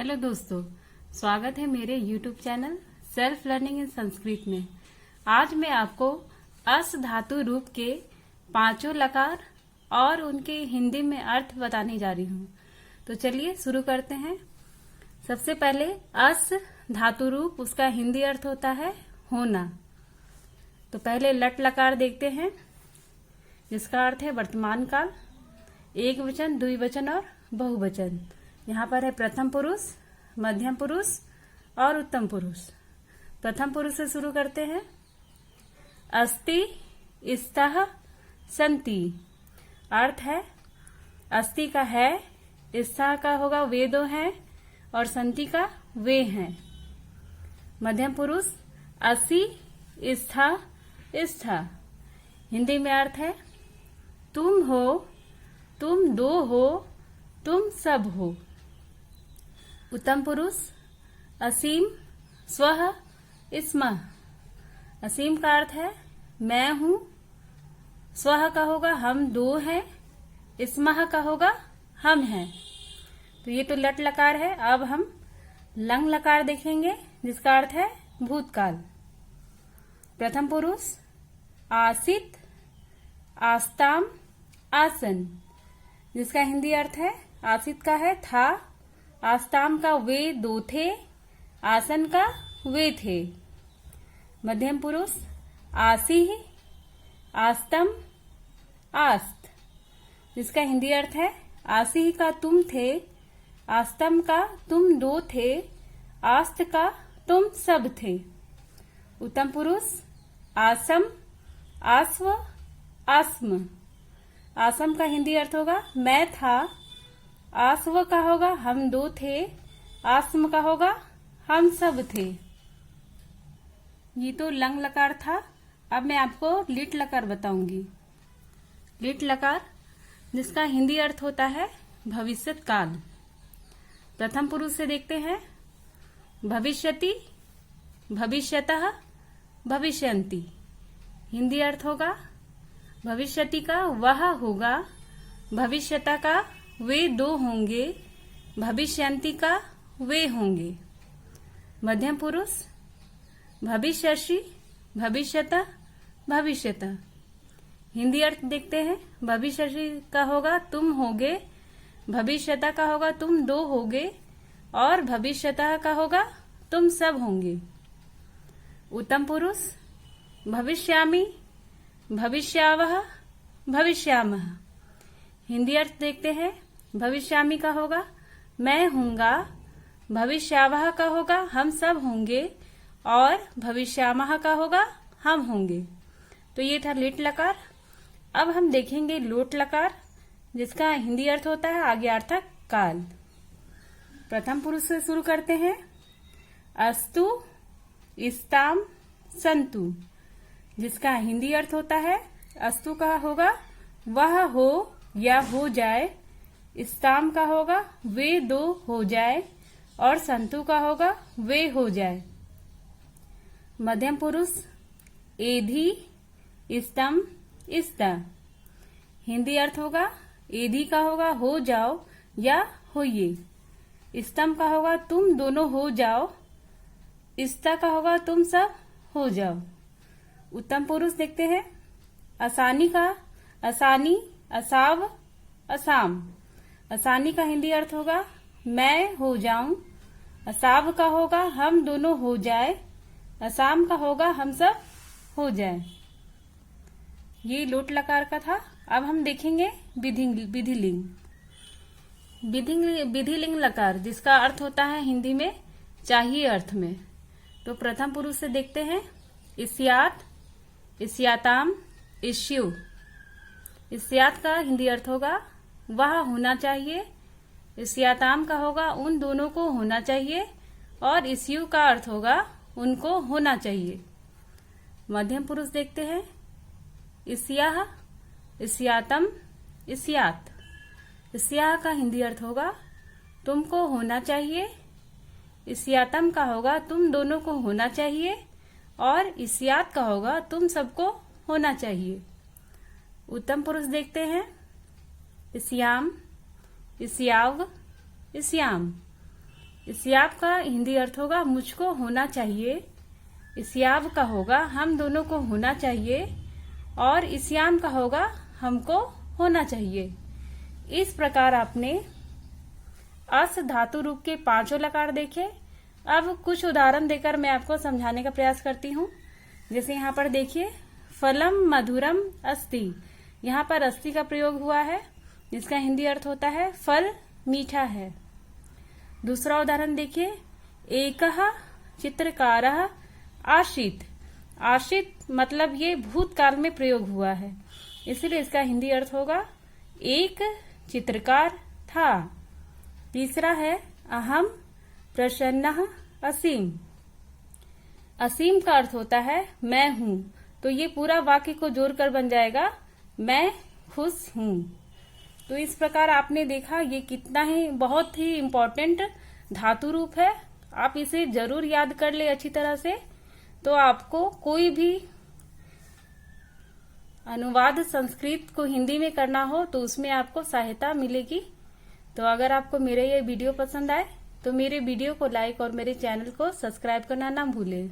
Hello दोस्तों, स्वागत है मेरे YouTube चैनल सेल्फ लर्निंग इन संस्कृत में। आज मैं आपको अस धातु रूप के पांचों लकार और उनके हिंदी में अर्थ बताने जा रही हूँ। तो चलिए शुरू करते हैं। सबसे पहले अस धातु रूप, उसका हिंदी अर्थ होता है होना। तो पहले लट लकार देखते हैं, जिसका अर्थ है वर्तमान काल, एक वचन, द्विवचन और बहुवचन। यहाँ पर है प्रथम पुरुष, मध्यम पुरुष और उत्तम पुरुष। प्रथम पुरुष से शुरू करते हैं। अस्ति, स्तः, सन्ति। अर्थ है अस्ति का है, स्तः का होगा वे दो हैं, और सन्ति का वे हैं। मध्यम पुरुष असि, स्था, स्था। हिंदी में अर्थ है तुम हो, तुम दो हो, तुम सब हो। उत्तम पुरुष असीम, स्वः, स्मः। असीम का अर्थ है मैं हूं, स्वः का होगा हम दो हैं, स्मः का होगा हम हैं। तो ये तो लट लकार है। अब हम लंग लकार देखेंगे, जिसका अर्थ है भूतकाल। प्रथम पुरुष आसित, आस्ताम, आसन। जिसका हिंदी अर्थ है आसित का है था, आस्ताम का वे दो थे, आसन का वे थे। मध्यम पुरुष आसी, आस्तम, आस्त। जिसका हिंदी अर्थ है आसी का तुम थे, आस्तम का तुम दो थे, आस्त का तुम सब थे। उत्तम पुरुष आसम, आस्व, आस्म। आसम का हिंदी अर्थ होगा मैं था, आस्व का होगा हम दो थे, आस्म का होगा हम सब थे। ये तो लंग लकार था। अब मैं आपको लिट लकार बताऊंगी। लिट लकार, जिसका हिंदी अर्थ होता है भविष्यत काल। प्रथम पुरुष से देखते हैं। भविष्यति, भविष्यतः, भविष्यन्ति। हिंदी अर्थ होगा भविष्यति का वह होगा, भविष्यता का वे दो होंगे, भविष्यन्ति का वे होंगे। मध्यम पुरुष भविष्यसि, भविष्यतः, भविष्यतः। हिंदी अर्थ देखते हैं। भविष्यसि का होगा तुम होगे, भविष्यता का होगा तुम दो होगे, और भविष्यतः का होगा तुम सब होंगे। उत्तम पुरुष भविष्यामि, भविष्यावः, भविष्यामः। हिंदी अर्थ देखते हैं। भविष्यामि का होगा मैं हूंगा, भविष्यावः का होगा हम सब होंगे, और भविष्यामः का होगा हम होंगे। तो ये था लिट लकार। अब हम देखेंगे लोट लकार, जिसका हिंदी अर्थ होता है आज्ञार्थक काल। प्रथम पुरुष से शुरू करते हैं। अस्तु, स्ताम, सन्तु। जिसका हिंदी अर्थ होता है अस्तु का होगा वह हो या हो जाए, स्ताम का होगा वे दो हो जाए, और सन्तु का होगा वे हो जाए। मध्यम पुरुष एधि, स्तम, स्ता। हिंदी अर्थ होगा एधि का होगा हो जाओ या होइए, स्तम का होगा तुम दोनों हो जाओ, स्ता का होगा तुम सब हो जाओ। उत्तम पुरुष देखते हैं। आसानी का आसानी, असाव, असाम। आसानी का हिंदी अर्थ होगा मैं हो जाऊं, असाव का होगा हम दोनों हो जाए, असाम का होगा हम सब हो जाए। ये लोट लकार का था। अब हम देखेंगे विधिलिंग। विधिलिंग लकार, जिसका अर्थ होता है हिंदी में चाहिए अर्थ में। तो प्रथम पुरुष से देखते हैं। इस्यात, इस्याताम, इस्यु। इस्यात का हिंदी अर्थ होगा वह होना चाहिए, इस्याताम का होगा उन दोनों को होना चाहिए, और इस्यु का अर्थ होगा उनको होना चाहिए। मध्यम पुरुष देखते हैं। इस्याह, इस्यातम, इस्यात। इस्याह का हिंदी अर्थ होगा तुमको होना चाहिए, इस्यातम का होगा तुम दोनों को होना चाहिए, और इस्यात का होगा तुम सबको होना चाहिए। उत्तम पुरुष देखते हैं। इस्याम, इस्याव, इस्याम। इस्याब का हिंदी अर्थ होगा मुझको होना चाहिए। इस्याब का होगा हम दोनों को होना चाहिए। और इस्याम का होगा हमको होना चाहिए। इस प्रकार आपने अस धातु रूप के 5 लकार देखे। अब कुछ उदाहरण देकर मैं आपको समझाने का प्रयास करती हूँ। जैसे यहाँ पर देखिए, फलम मधुरम अस्ति, यहाँ पर अस्ति का प्रयोग हुआ है, जिसका हिंदी अर्थ होता है फल मीठा है। दूसरा उदाहरण देखिए, एकः चित्रकारः आसीत्। आसीत् मतलब ये भूतकाल में प्रयोग हुआ है, इसलिए इसका हिंदी अर्थ होगा एक चित्रकार था। तीसरा है अहम प्रसन्नः असीम। असीम का अर्थ होता है मैं हूं, तो ये पूरा वाक्य को जोड़कर बन जाएगा मैं खुश हूं। तो इस प्रकार आपने देखा ये कितना ही बहुत ही इम्पोर्टेंट धातु रूप है। आप इसे जरूर याद कर ले अच्छी तरह से, तो आपको कोई भी अनुवाद संस्कृत को हिंदी में करना हो तो उसमें आपको सहायता मिलेगी। तो अगर आपको मेरे ये वीडियो पसंद आए तो मेरे वीडियो को लाइक और मेरे चैनल को सब्सक्राइब करना ना भूलें।